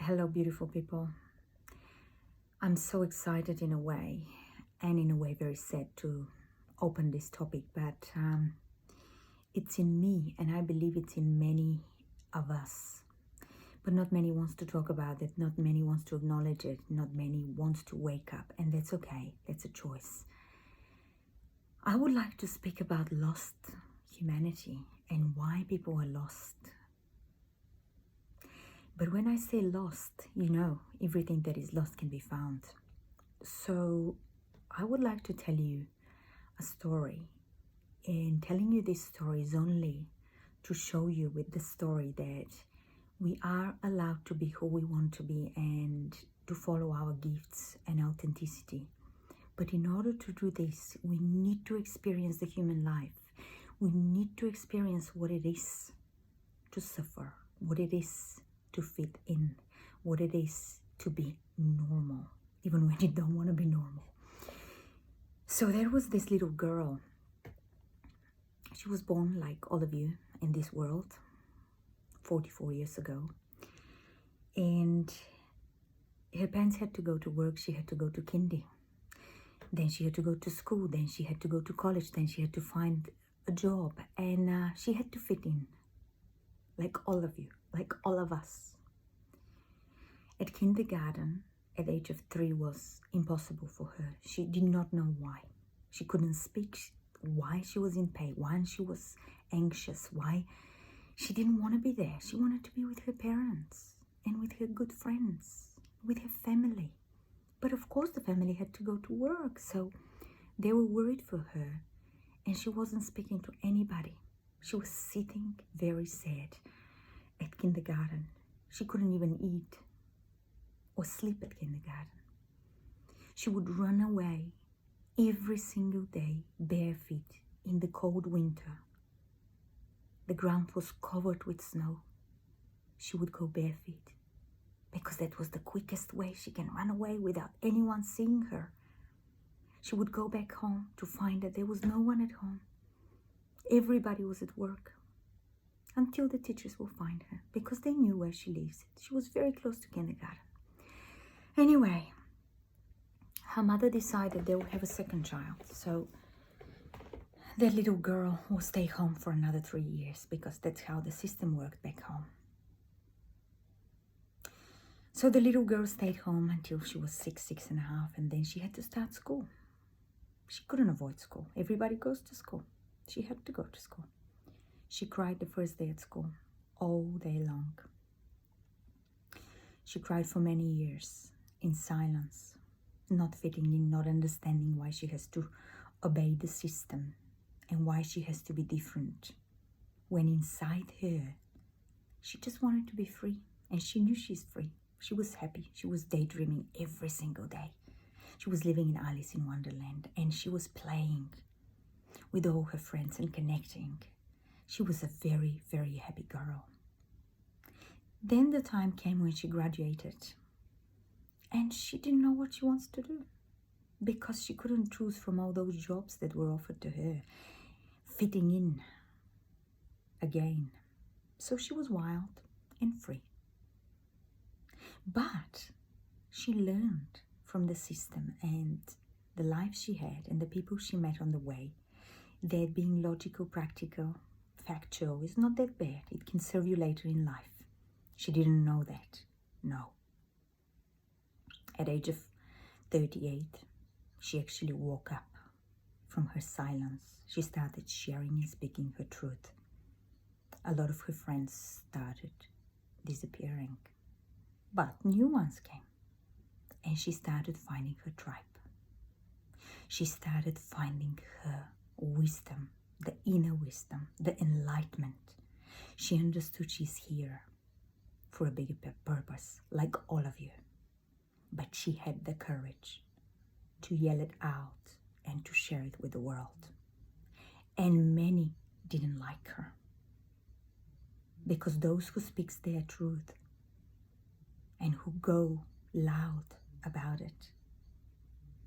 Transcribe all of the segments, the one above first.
Hello, beautiful people. I'm so excited in a way, and in a way very sad to open this topic, but it's in me, and I believe it's in many of us. But not many wants to talk about it, not many wants to acknowledge it, not many wants to wake up, and that's okay, that's a choice. I would like to speak about lost humanity and why people are lost. But when I say lost, everything that is lost can be found. So I would like to tell you a story. And telling you this story is only to show you with the story that we are allowed to be who we want to be and to follow our gifts and authenticity. But in order to do this, we need to experience the human life. We need to experience what it is to suffer, what it is to fit in, what it is to be normal, even when you don't want to be normal. So there was this little girl. She was born like all of you in this world 44 years ago. And her parents had to go to work. She had to go to kindy. Then she had to go to school. Then she had to go to college. Then she had to find a job. And she had to fit in, like all of you, like all of us. At kindergarten, at the age of 3, was impossible for her. She did not know why. She couldn't speak, why she was in pain, why she was anxious, why she didn't want to be there. She wanted to be with her parents and with her good friends, with her family. But of course the family had to go to work, so they were worried for her, and she wasn't speaking to anybody. She was sitting very sad at kindergarten. She couldn't even eat or sleep at kindergarten. She would run away every single day barefoot in the cold winter. The ground was covered with snow. She would go barefoot because that was the quickest way she can run away without anyone seeing her. She would go back home to find that there was no one at home. Everybody was at work until the teachers will find her because they knew where she lives. She was very close to kindergarten. Anyway, her mother decided they would have a second child. So that little girl will stay home for another 3 years because that's how the system worked back home. So the little girl stayed home until she was 6.5, and then she had to start school. She couldn't avoid school. Everybody goes to school. She had to go to school. She cried the first day at school, all day long. She cried for many years in silence, not fitting in, not understanding why she has to obey the system and why she has to be different. When inside her, she just wanted to be free, and she knew she's free. She was happy. She was daydreaming every single day. She was living in Alice in Wonderland, and she was playing with all her friends and connecting. She was a very, very happy girl. Then the time came when she graduated, and she didn't know what she wants to do because she couldn't choose from all those jobs that were offered to her, fitting in again. So she was wild and free. But she learned from the system and the life she had and the people she met on the way that being logical, practical, factual is not that bad. It can serve you later in life. She didn't know that. No. At age of 38, she actually woke up from her silence. She started sharing and speaking her truth. A lot of her friends started disappearing, but new ones came, and she started finding her tribe. She started finding her wisdom, the inner wisdom, the enlightenment. She understood she's here for a bigger purpose, like all of you. But she had the courage to yell it out and to share it with the world. And many didn't like her, because those who speak their truth and who go loud about it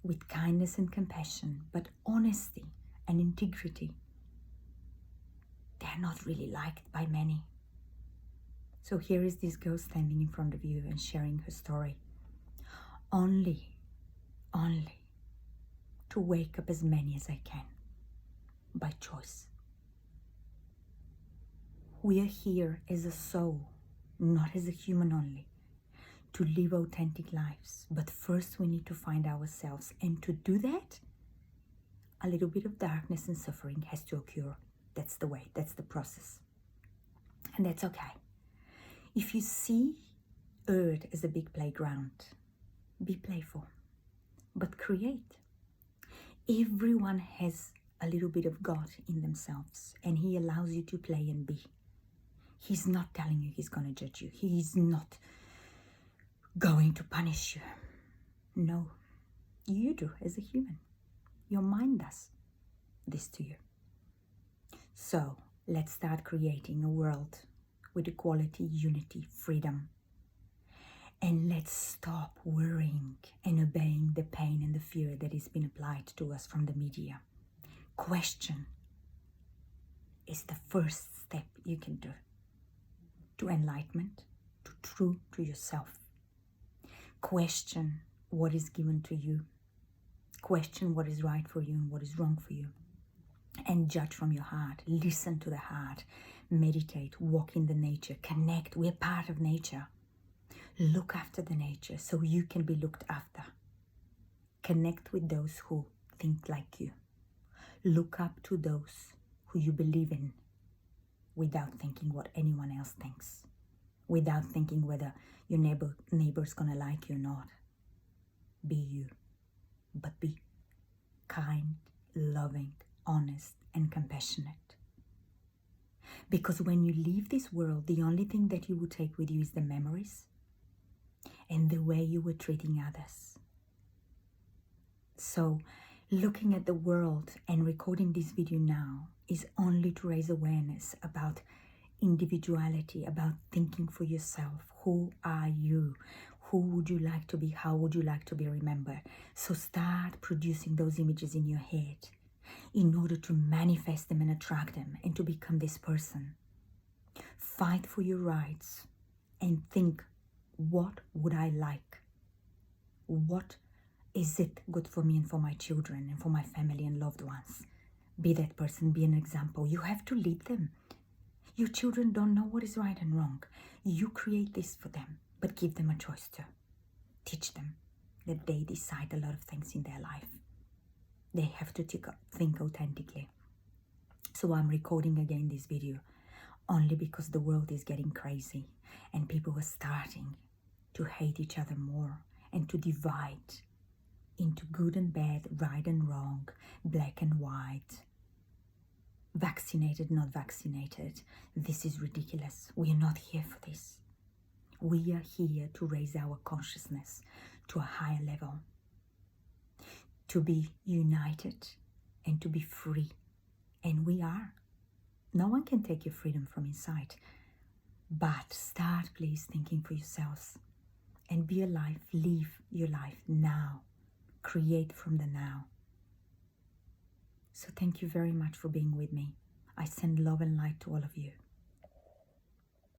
with kindness and compassion, but honesty and integrity, they're not really liked by many. So here is this girl standing in front of you and sharing her story. Only to wake up as many as I can by choice. We are here as a soul, not as a human only, to live authentic lives. But first we need to find ourselves, and to do that, a little bit of darkness and suffering has to occur. That's the way, that's the process. And that's okay. If you see Earth as a big playground, be playful, but create. Everyone has a little bit of God in themselves, and He allows you to play and be. He's not telling you He's going to judge you. He's not going to punish you. No, you do as a human. Your mind does this to you. So let's start creating a world with equality, unity, freedom. And let's stop worrying and obeying the pain and the fear that has been applied to us from the media. Question is the first step you can do to enlightenment, to true to yourself. Question what is given to you. Question what is right for you and what is wrong for you. And judge from your heart. Listen to the heart. Meditate, walk in the nature, connect. We're part of nature. Look after the nature so you can be looked after. Connect with those who think like you. Look up to those who you believe in without thinking what anyone else thinks. Without thinking whether your neighbor's gonna like you or not. Be you, but be kind, loving, honest, and compassionate. Because when you leave this world, the only thing that you will take with you is the memories and the way you were treating others. So, looking at the world and recording this video now is only to raise awareness about individuality, about thinking for yourself. Who are you? Who would you like to be? How would you like to be remembered? So start producing those images in your head in order to manifest them and attract them and to become this person. Fight for your rights and think, what would I like? What is it good for me and for my children and for my family and loved ones? Be that person, be an example. You have to lead them. Your children don't know what is right and wrong. You create this for them, but give them a choice too. Teach them that they decide a lot of things in their life. They have to think authentically. So I'm recording again this video only because the world is getting crazy and people are starting to hate each other more and to divide into good and bad, right and wrong, black and white, vaccinated, not vaccinated. This is ridiculous. We are not here for this. We are here to raise our consciousness to a higher level, to be united and to be free. And we are. No one can take your freedom from inside. But start, please, thinking for yourselves and be alive. Live your life now. Create from the now. So thank you very much for being with me. I send love and light to all of you.